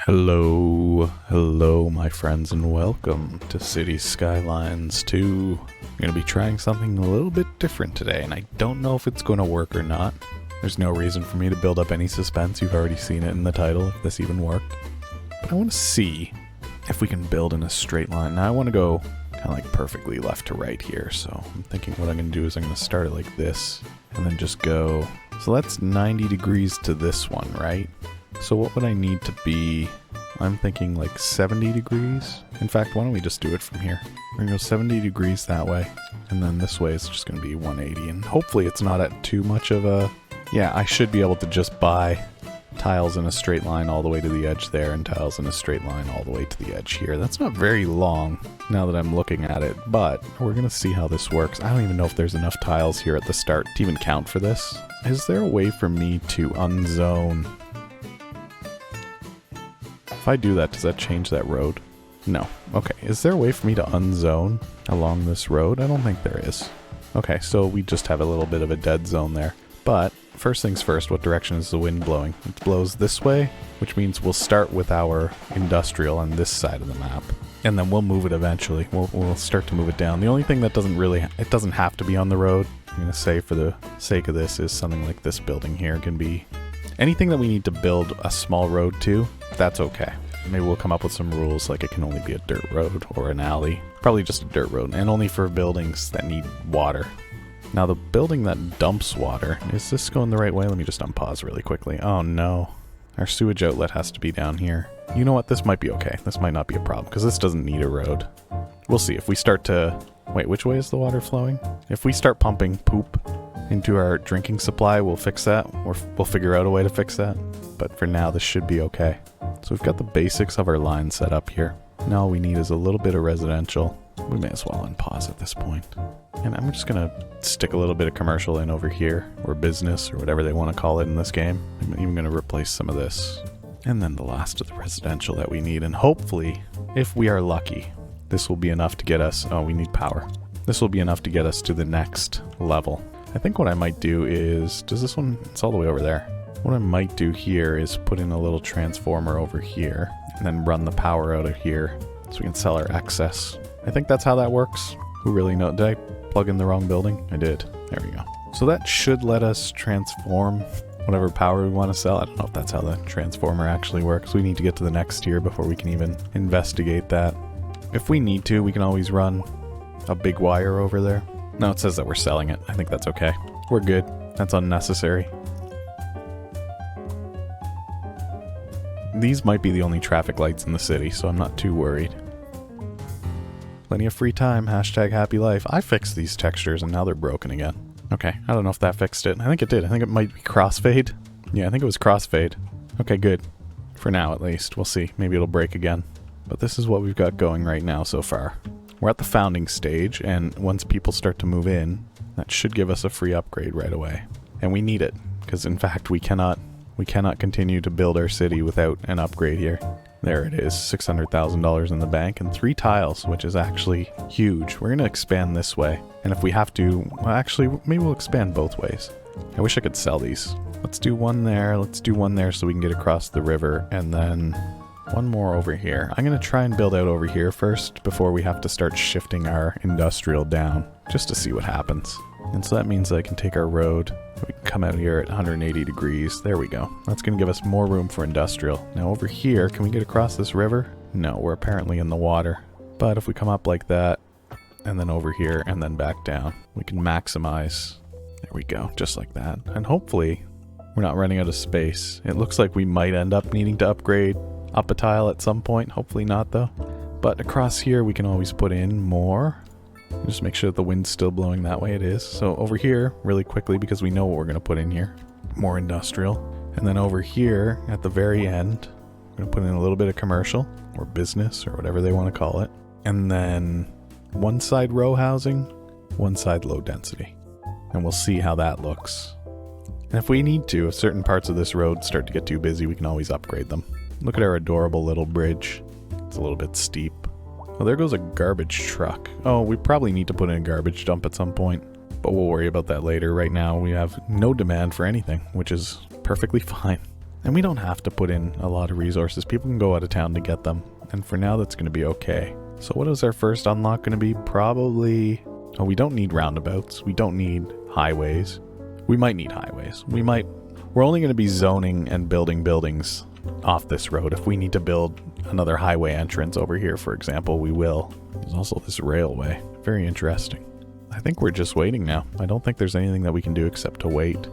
Hello my friends, and welcome to Cities Skylines 2. I'm going to be trying something a little bit different today, and I don't know if it's going to work or not. There's no reason for me to build up any suspense. You've already seen it in the title, if this even worked. But I want to see if we can build in a straight line. Now I want to go kind of like perfectly left to right here, so I'm thinking what I'm going to do is I'm going to start it like this, and then just go... So that's 90 degrees to this one, right? So what would I need to be? I'm thinking like 70 degrees. In fact, why don't we just do it from here? We're gonna go 70 degrees that way, and then this way it's just gonna be 180, and hopefully it's not at too much of a... Yeah, I should be able to just buy tiles in a straight line all the way to the edge there, and tiles in a straight line all the way to the edge here. That's not very long now that I'm looking at it, but we're gonna see how this works. I don't even know if there's enough tiles here at the start to even count for this. Is there a way for me to unzone? If I do that, does that change that road? No. Okay, is there a way for me to unzone along this road? I don't think there is. Okay, so we just have a little bit of a dead zone there. But, first things first, what direction is the wind blowing? It blows this way, which means we'll start with our industrial on this side of the map. And then we'll move it eventually. We'll start to move it down. The only thing that it doesn't have to be on the road, I'm going to say for the sake of this, is something like this building here can be... Anything that we need to build a small road to, that's okay. Maybe we'll come up with some rules like it can only be a dirt road or an alley. Probably just a dirt road, and only for buildings that need water. Now the building that dumps water, is this going the right way? Let me just unpause really quickly. Oh no. Our sewage outlet has to be down here. You know what? This might be okay. This might not be a problem, because this doesn't need a road. We'll see. If we start to... Wait, which way is the water flowing? If we start pumping poop into our drinking supply, we'll fix that, or we'll figure out a way to fix that. But for now, this should be okay. So we've got the basics of our line set up here. Now all we need is a little bit of residential. We may as well unpause at this point. And I'm just gonna stick a little bit of commercial in over here, or business, or whatever they want to call it in this game. I'm even gonna replace some of this. And then the last of the residential that we need. And hopefully, if we are lucky, this will be enough to get us... Oh, we need power. This will be enough to get us to the next level. I think what I might do is... Does this one... It's all the way over there. What I might do here is put in a little transformer over here, and then run the power out of here, so we can sell our excess. I think that's how that works. Who really knows? Did I plug in the wrong building? I did. There we go. So that should let us transform whatever power we want to sell. I don't know if that's how the transformer actually works. We need to get to the next tier before we can even investigate that. If we need to, we can always run a big wire over there. No, it says that we're selling it. I think that's okay. We're good. That's unnecessary. These might be the only traffic lights in the city, so I'm not too worried. Plenty of free time, hashtag happy life. I fixed these textures and now they're broken again. Okay, I don't know if that fixed it. I think it did. I think it might be crossfade. Yeah, I think it was crossfade. Okay, good. For now, at least. We'll see. Maybe it'll break again. But this is what we've got going right now so far. We're at the founding stage, and once people start to move in, that should give us a free upgrade right away. And we need it, because in fact we cannot continue to build our city without an upgrade here. There it is, $600,000 in the bank and 3 tiles, which is actually huge. We're going to expand this way, and if we have to, well, actually, maybe we'll expand both ways. I wish I could sell these. Let's do one there, let's do one there so we can get across the river, and then one more over here. I'm going to try and build out over here first before we have to start shifting our industrial down, just to see what happens. And so that means that I can take our road. We can come out here at 180 degrees. There we go. That's going to give us more room for industrial. Now over here, can we get across this river? No, we're apparently in the water. But if we come up like that, and then over here, and then back down, we can maximize. There we go, just like that. And hopefully, we're not running out of space. It looks like we might end up needing to upgrade up a tile at some point. Hopefully not, though. But across here, we can always put in more. Just make sure that the wind's still blowing that way. It is. So over here, really quickly, because we know what we're going to put in here. More industrial. And then over here, at the very end, we're going to put in a little bit of commercial, or business, or whatever they want to call it. And then one side row housing, one side low density. And we'll see how that looks. And if we need to, if certain parts of this road start to get too busy, we can always upgrade them. Look at our adorable little bridge. It's a little bit steep. Well, there goes a garbage truck. Oh, we probably need to put in a garbage dump at some point, but we'll worry about that later. Right now, we have no demand for anything, which is perfectly fine. And we don't have to put in a lot of resources. People can go out of town to get them. And for now, that's going to be okay. So what is our first unlock going to be? Probably... Oh, we don't need roundabouts. We don't need highways. We might need highways. We're only going to be zoning and building buildings off this road. If we need to build another highway entrance over here, for example, we will. There's also this railway. Very interesting. I think we're just waiting now. I don't think there's anything that we can do except to wait.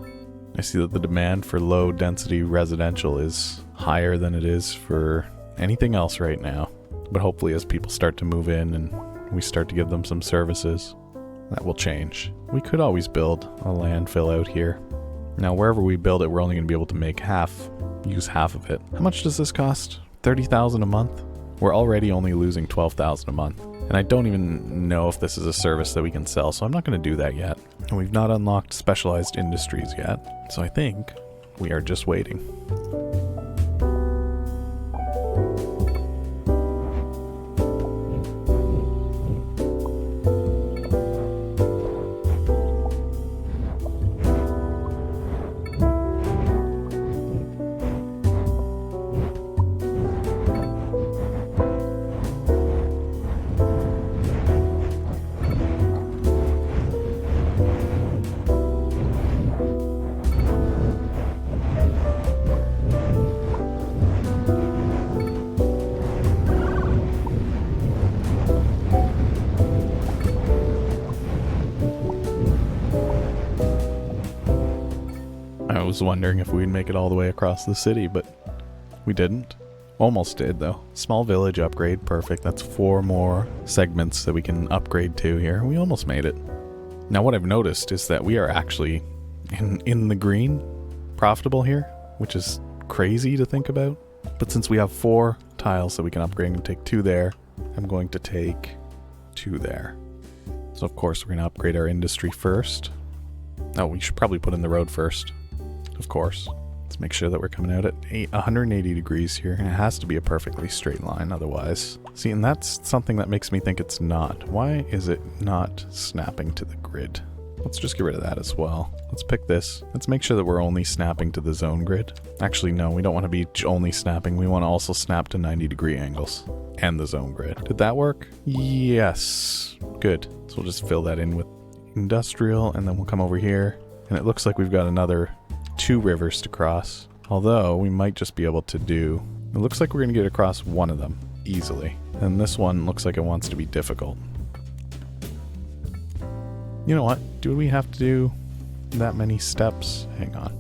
I see that the demand for low density residential is higher than it is for anything else right now. But hopefully as people start to move in and we start to give them some services, that will change. We could always build a landfill out here. Now wherever we build it, we're only going to be able to use half of it. How much does this cost? 30,000 a month? We're already only losing 12,000 a month. And I don't even know if this is a service that we can sell, so I'm not going to do that yet. And we've not unlocked specialized industries yet, so I think we are just waiting. I was wondering if we'd make it all the way across the city, but we didn't. Almost did, though. Small village upgrade, perfect. That's 4 more segments that we can upgrade to here. We almost made it. Now what I've noticed is that we are actually in the green, profitable here, which is crazy to think about. But since we have 4 tiles that we can upgrade, I'm going to take 2 there. I'm going to take 2 there. So of course we're going to upgrade our industry first. Oh, we should probably put in the road first. Of course. Let's make sure that we're coming out at 180 degrees here. And it has to be a perfectly straight line otherwise. See, and that's something that makes me think it's not. Why is it not snapping to the grid? Let's just get rid of that as well. Let's pick this. Let's make sure that we're only snapping to the zone grid. Actually, no, we don't want to be only snapping. We want to also snap to 90-degree angles and the zone grid. Did that work? Yes. Good. So we'll just fill that in with industrial, and then we'll come over here. And it looks like we've got another 2 rivers to cross. Although, we might just be able to do... It looks like we're going to get across one of them easily. And this one looks like it wants to be difficult. You know what? Do we have to do that many steps? Hang on.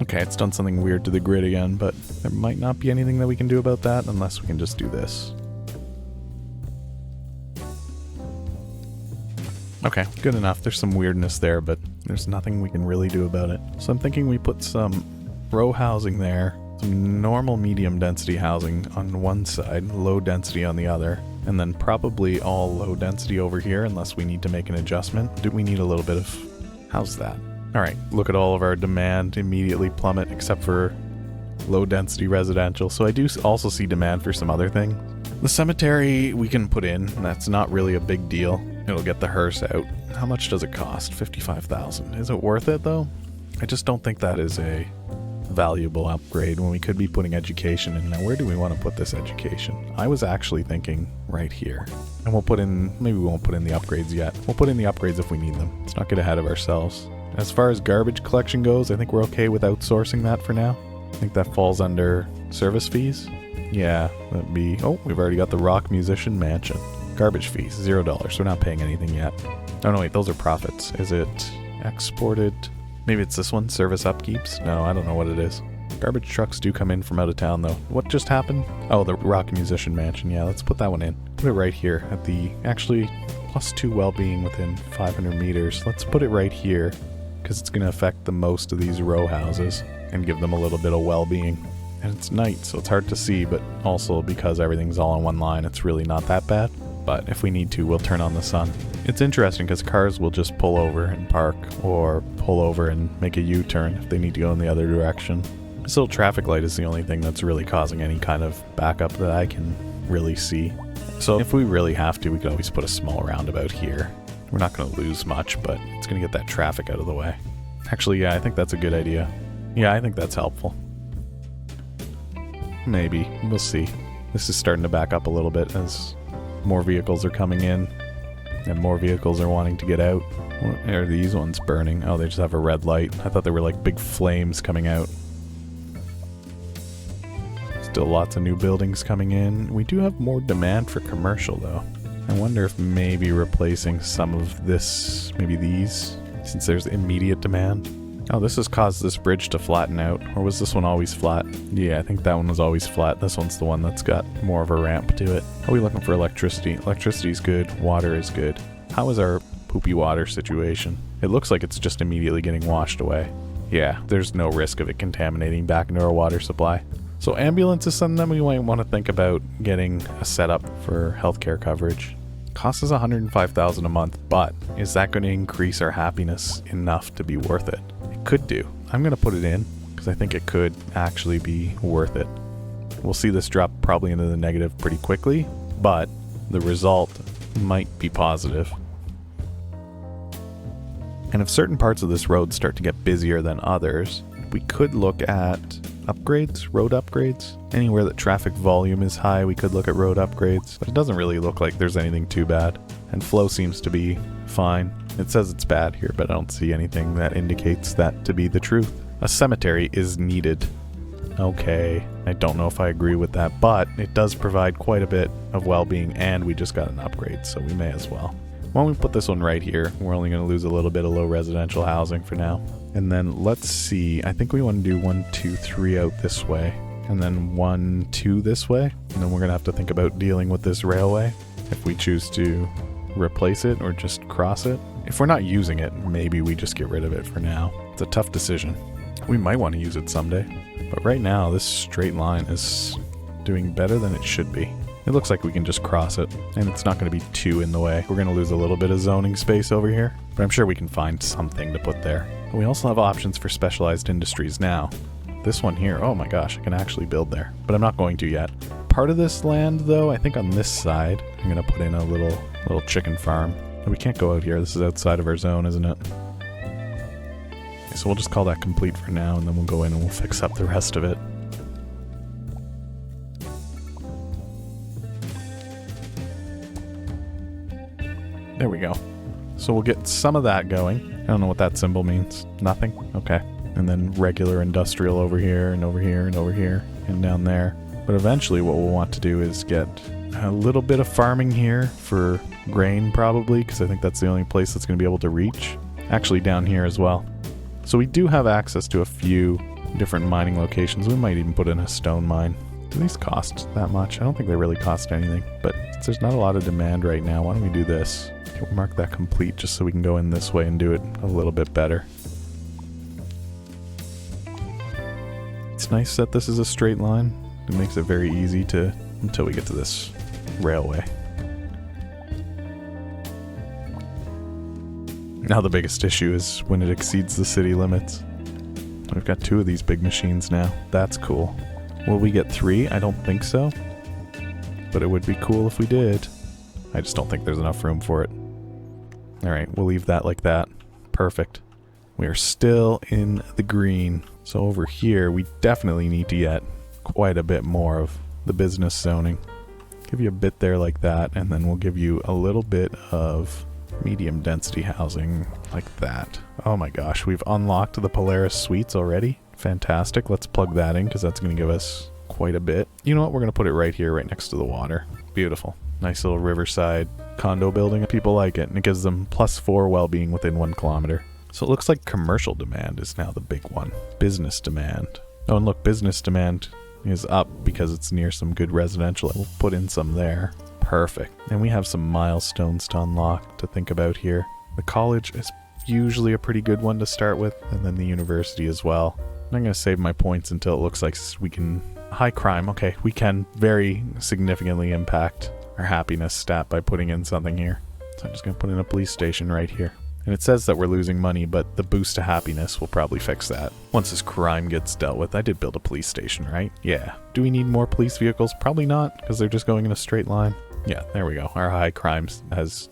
Okay, it's done something weird to the grid again, but there might not be anything that we can do about that unless we can just do this. Okay, good enough. There's some weirdness there, but there's nothing we can really do about it. So I'm thinking we put some row housing there, some normal medium density housing on one side, low density on the other, and then probably all low density over here unless we need to make an adjustment. Do we need a little bit of... How's that? Alright, look at all of our demand immediately plummet except for low density residential. So I do also see demand for some other things. The cemetery we can put in, that's not really a big deal. It'll get the hearse out. How much does it cost? 55,000. Is it worth it though? I just don't think that is a valuable upgrade when we could be putting education in. Now where do we want to put this education? I was actually thinking right here. And we'll put in, maybe we won't put in the upgrades yet. We'll put in the upgrades if we need them. Let's not get ahead of ourselves. As far as garbage collection goes, I think we're okay with outsourcing that for now. I think that falls under service fees. Yeah, that'd be... Oh, we've already got the Rock Musician Mansion. Garbage fees, $0. So we're not paying anything yet. Oh no, wait, those are profits. Is it exported? Maybe it's this one, service upkeeps? No, I don't know what it is. Garbage trucks do come in from out of town though. What just happened? Oh, the Rock Musician Mansion. Yeah, let's put that one in. Put it right here at the... Actually, +2 well-being within 500 meters. Let's put it right here because it's going to affect the most of these row houses and give them a little bit of well-being. And it's night, so it's hard to see, but also because everything's all in one line, it's really not that bad. But if we need to, we'll turn on the sun. It's interesting because cars will just pull over and park, or pull over and make a U-turn if they need to go in the other direction. This little traffic light is the only thing that's really causing any kind of backup that I can really see. So if we really have to, we could always put a small roundabout here. We're not going to lose much, but it's going to get that traffic out of the way. Actually, yeah, I think that's a good idea. Yeah, I think that's helpful. Maybe. We'll see. This is starting to back up a little bit as more vehicles are coming in and more vehicles are wanting to get out. What are these ones burning? Oh, they just have a red light. I thought they were like big flames coming out. Still lots of new buildings coming in. We do have more demand for commercial though. I wonder if maybe replacing some of this, maybe these, since there's immediate demand. Oh, this has caused this bridge to flatten out. Or was this one always flat? Yeah, I think that one was always flat. This one's the one that's got more of a ramp to it. Are we looking for electricity? Electricity's good. Water is good. How is our poopy water situation? It looks like it's just immediately getting washed away. Yeah, there's no risk of it contaminating back into our water supply. So ambulance is something that we might want to think about getting a setup for healthcare coverage. Costs us $105,000 a month, but is that going to increase our happiness enough to be worth it? It could do. I'm going to put it in because I think it could actually be worth it. We'll see this drop probably into the negative pretty quickly, but the result might be positive. And if certain parts of this road start to get busier than others, we could look at upgrades, road upgrades. Anywhere that traffic volume is high, we could look at road upgrades, but it doesn't really look like there's anything too bad. And flow seems to be fine. It says it's bad here, but I don't see anything that indicates that to be the truth. A cemetery is needed. Okay, I don't know if I agree with that, but it does provide quite a bit of well-being, and we just got an upgrade, so we may as well. Why don't we put this one right here? We're only going to lose a little bit of low residential housing for now. And then let's see, I think we want to do 1, 2, 3 out this way, and then 1, 2 this way. And then we're going to have to think about dealing with this railway if we choose to replace it or just cross it. If we're not using it, maybe we just get rid of it for now. It's a tough decision. We might want to use it someday, but right now this straight line is doing better than it should be. It looks like we can just cross it, and it's not going to be too in the way. We're going to lose a little bit of zoning space over here, but I'm sure we can find something to put there. And we also have options for specialized industries now. This one here, oh my gosh, I can actually build there, but I'm not going to yet. Part of this land, though, I think on this side, I'm going to put in a little chicken farm. We can't go out here. This is outside of our zone, isn't it? Okay, so we'll just call that complete for now, and then we'll go in and we'll fix up the rest of it. There we go. So we'll get some of that going. I don't know what that symbol means. Nothing? Okay. And then regular industrial over here, and over here, and over here, and down there. But eventually what we'll want to do is get a little bit of farming here for grain, probably, because I think that's the only place that's going to be able to reach. Actually down here as well. So we do have access to a few different mining locations. We might even put in a stone mine. Do these cost that much? I don't think they really cost anything. But since there's not a lot of demand right now, why don't we do this? We'll mark that complete just so we can go in this way and do it a little bit better. It's nice that this is a straight line. It makes it very easy to, until we get to this railway. Now the biggest issue is when it exceeds the city limits. We've got 2 of these big machines now. That's cool. Will we get 3? I don't think so. But it would be cool if we did. I just don't think there's enough room for it. Alright, we'll leave that like that. Perfect. We are still in the green. So over here, we definitely need to get quite a bit more of the business zoning. Give you a bit there like that, and then we'll give you a little bit of medium density housing like that. Oh my gosh, we've unlocked the Polaris Suites already. Fantastic. Let's plug that in because that's going to give us quite a bit. You know what? We're going to put it right here, right next to the water. Beautiful. Nice little riverside condo building. People like it, and it gives them +4 well-being within 1 kilometer. So it looks like commercial demand is now the big one. Business demand. Oh, and look, business demand is up because it's near some good residential. We'll put in some there. Perfect. And we have some milestones to unlock to think about here. The college is usually a pretty good one to start with, and then the university as well. I'm going to save my points until it looks like we can... High crime. Okay, we can very significantly impact our happiness stat by putting in something here. So I'm just going to put in a police station right here. And it says that we're losing money, but the boost to happiness will probably fix that. Once this crime gets dealt with, I did build a police station, right? Yeah. Do we need more police vehicles? Probably not, because they're just going in a straight line. Yeah, there we go. Our high crimes has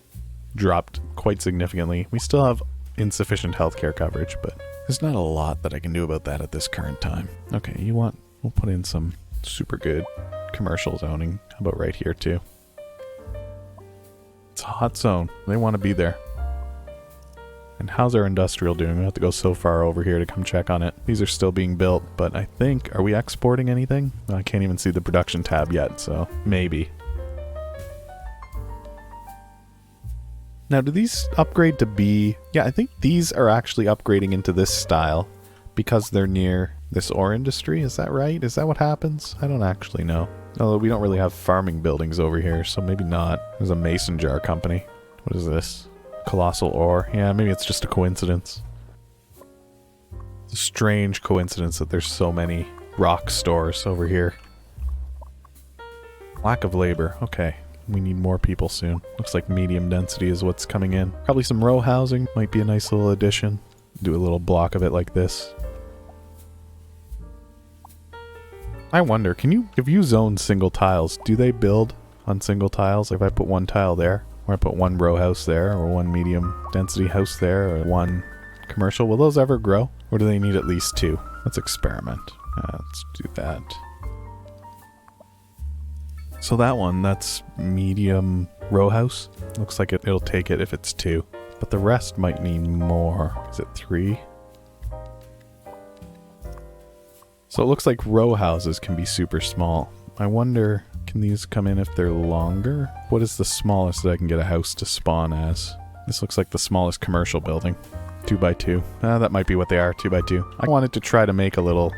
dropped quite significantly. We still have insufficient healthcare coverage, but there's not a lot that I can do about that at this current time. Okay, we'll put in some super good commercial zoning. How about right here too? It's a hot zone. They want to be there. And how's our industrial doing? We have to go so far over here to come check on it. These are still being built, but I think, are we exporting anything? I can't even see the production tab yet, so maybe. Now, do these upgrade to be... Yeah, I think these are actually upgrading into this style because they're near this ore industry. Is that right? Is that what happens? I don't actually know. Although we don't really have farming buildings over here, so maybe not. There's a mason jar company. What is this? Colossal ore. Yeah, maybe it's just a coincidence. It's a strange coincidence that there's so many rock stores over here. Lack of labor. Okay. We need more people soon. Looks like medium density is what's coming in. Probably some row housing. Might be a nice little addition. Do a little block of it like this. I wonder, if you zone single tiles, do they build on single tiles? If I put one tile there, or I put one row house there, or one medium density house there, or one commercial, will those ever grow? Or do they need at least two? Let's experiment. Let's do that. So that one, that's medium row house. Looks like it'll take it if it's two. But the rest might need more. Is it 3? So it looks like row houses can be super small. I wonder, can these come in if they're longer? What is the smallest that I can get a house to spawn as? This looks like the smallest commercial building. 2x2. That might be what they are, 2x2. I wanted to try to make I want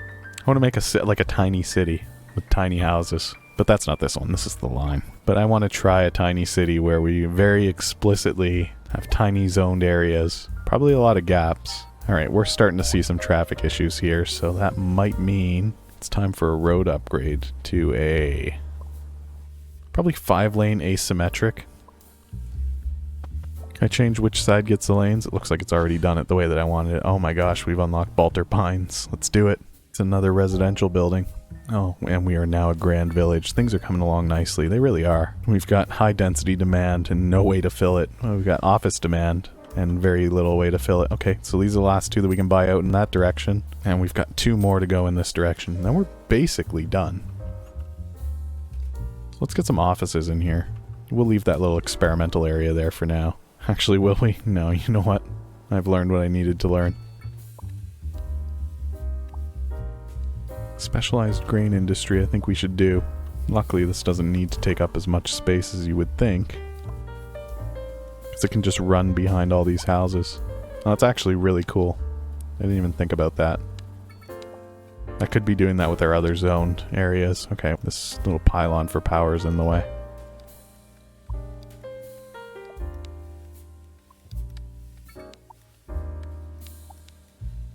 to make like a tiny city with tiny houses. But that's not this one, this is the line. But I want to try a tiny city where we very explicitly have tiny zoned areas. Probably a lot of gaps. Alright, we're starting to see some traffic issues here, so that might mean it's time for a road upgrade to a... probably 5-lane asymmetric. Can I change which side gets the lanes? It looks like it's already done it the way that I wanted it. Oh my gosh, we've unlocked Balter Pines. Let's do it. It's another residential building. Oh, and we are now a grand village. Things are coming along nicely. They really are. We've got high density demand and no way to fill it. We've got office demand and very little way to fill it. Okay, so these are the last two that we can buy out in that direction. And we've got 2 more to go in this direction. Then we're basically done. So let's get some offices in here. We'll leave that little experimental area there for now. Actually, will we? No, you know what? I've learned what I needed to learn. Specialized grain industry I think we should do. Luckily this doesn't need to take up as much space as you would think. Because it can just run behind all these houses. Oh, that's actually really cool. I didn't even think about that. I could be doing that with our other zoned areas. Okay, this little pylon for power is in the way.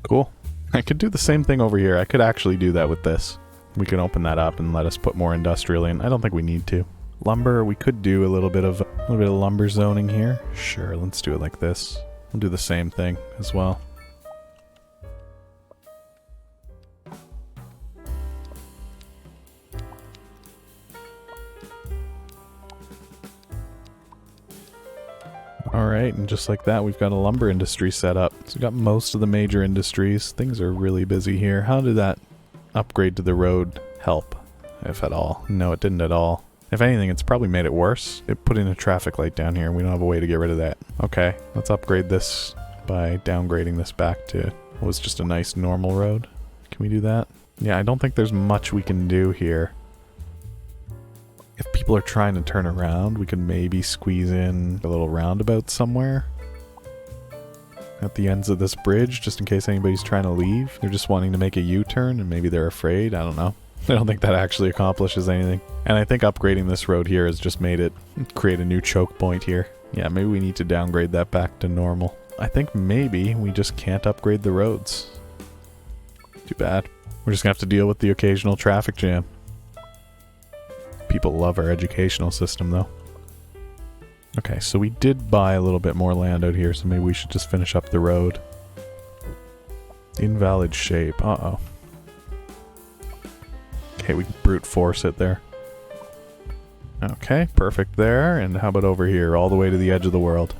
Cool. I could do the same thing over here. I could actually do that with this. We can open that up and let us put more industrial in. I don't think we need to. Lumber, we could do a little bit of lumber zoning here. Sure, let's do it like this. We'll do the same thing as well. Alright, and just like that, we've got a lumber industry set up. So we've got most of the major industries. Things are really busy here. How did that upgrade to the road help, if at all? No, it didn't at all. If anything, it's probably made it worse. It put in a traffic light down here. We don't have a way to get rid of that. Okay, let's upgrade this by downgrading this back to what was just a nice normal road. Can we do that? Yeah, I don't think there's much we can do here. If people are trying to turn around, we could maybe squeeze in a little roundabout somewhere at the ends of this bridge, just in case anybody's trying to leave. They're just wanting to make a U-turn and maybe they're afraid. I don't know. I don't think that actually accomplishes anything. And I think upgrading this road here has just made it create a new choke point here. Yeah, maybe we need to downgrade that back to normal. I think maybe we just can't upgrade the roads. Too bad. We're just gonna have to deal with the occasional traffic jam. People love our educational system, though. Okay, so we did buy a little bit more land out here, so maybe we should just finish up the road. Invalid shape. Uh-oh. Okay, we can brute force it there. Okay, perfect there. And how about over here, all the way to the edge of the world?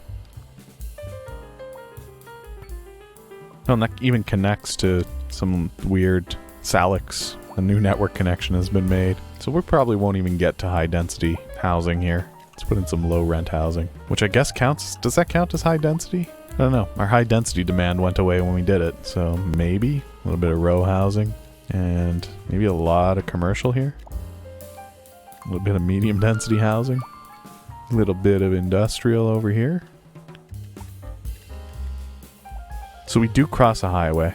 Oh, and that even connects to some weird Salix. A new network connection has been made. So we probably won't even get to high density housing here. Let's put in some low rent housing, which I guess counts. Does that count as high density? I don't know. Our high density demand went away when we did it. So maybe a little bit of row housing and maybe a lot of commercial here. A little bit of medium density housing. A little bit of industrial over here. So we do cross a highway,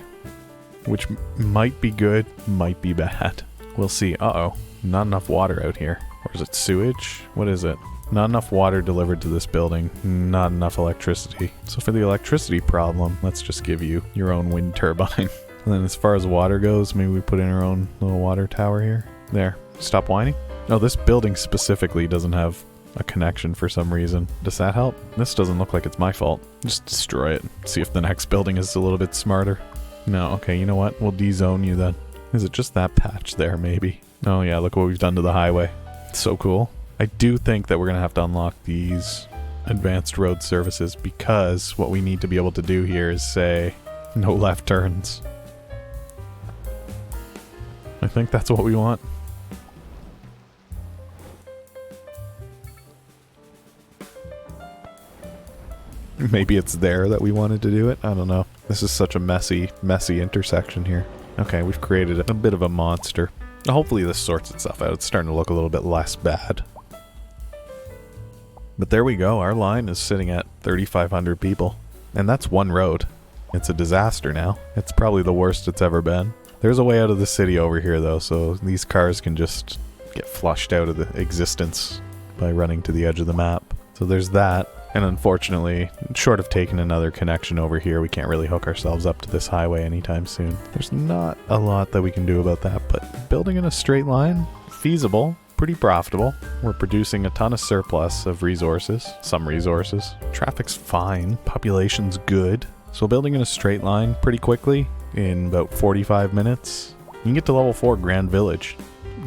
which might be good, might be bad. We'll see. Uh-oh. Not enough water out here. Or is it sewage? What is it? Not enough water delivered to this building. Not enough electricity. So for the electricity problem, let's just give you your own wind turbine. And then as far as water goes, maybe we put in our own little water tower here. There. Stop whining. No, this building specifically doesn't have a connection for some reason. Does that help? This doesn't look like it's my fault. Just destroy it. See if the next building is a little bit smarter. No, okay, you know what? We'll de-zone you then. Is it just that patch there, maybe? Oh yeah, look what we've done to the highway. It's so cool. I do think that we're going to have to unlock these advanced road services because what we need to be able to do here is say no left turns. I think that's what we want. Maybe it's there that we wanted to do it. I don't know. This is such a messy intersection here. Okay, we've created a bit of a monster. Hopefully this sorts itself out. It's starting to look a little bit less bad. But there we go. Our line is sitting at 3,500 people. And that's one road. It's a disaster now. It's probably the worst it's ever been. There's a way out of the city over here though, so these cars can just get flushed out of the existence by running to the edge of the map. So there's that. And unfortunately, short of taking another connection over here, we can't really hook ourselves up to this highway anytime soon. There's not a lot that we can do about that, but building in a straight line, feasible, pretty profitable. We're producing a ton of surplus of resources, some resources. Traffic's fine, population's good. So building in a straight line pretty quickly, in about 45 minutes, you can get to level 4 Grand Village.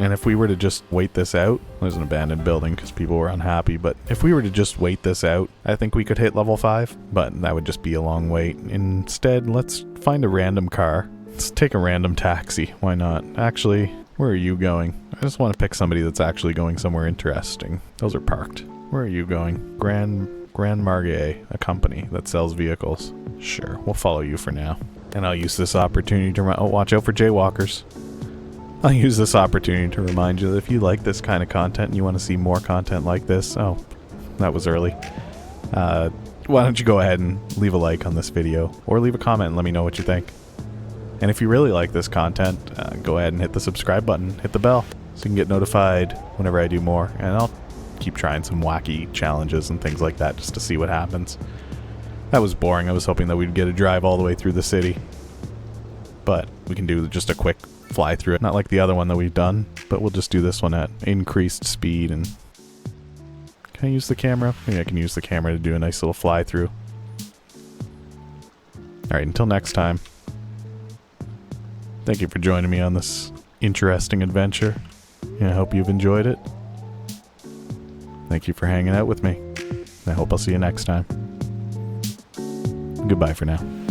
And if we were to just wait this out, there's an abandoned building because people were unhappy, but if we were to just wait this out, I think we could hit level 5, but that would just be a long wait. Instead, let's find a random car. Let's take a random taxi. Why not? Actually, where are you going? I just want to pick somebody that's actually going somewhere interesting. Those are parked. Where are you going? Grand Margay, a company that sells vehicles. Sure, we'll follow you for now. And I'll use this opportunity to watch out for jaywalkers. I'll use this opportunity to remind you that if you like this kind of content and you want to see more content like this, oh, that was early. Why don't you go ahead and leave a like on this video or leave a comment and let me know what you think. And if you really like this content, go ahead and hit the subscribe button, hit the bell so you can get notified whenever I do more. And I'll keep trying some wacky challenges and things like that just to see what happens. That was boring. I was hoping that we'd get a drive all the way through the city. But we can do just a quick fly through it. Not like the other one that we've done, but we'll just do this one at increased speed. And can I use the camera? Maybe I can use the camera to do a nice little fly through. Alright, until next time. Thank you for joining me on this interesting adventure. And I hope you've enjoyed it. Thank you for hanging out with me. I hope I'll see you next time. Goodbye for now.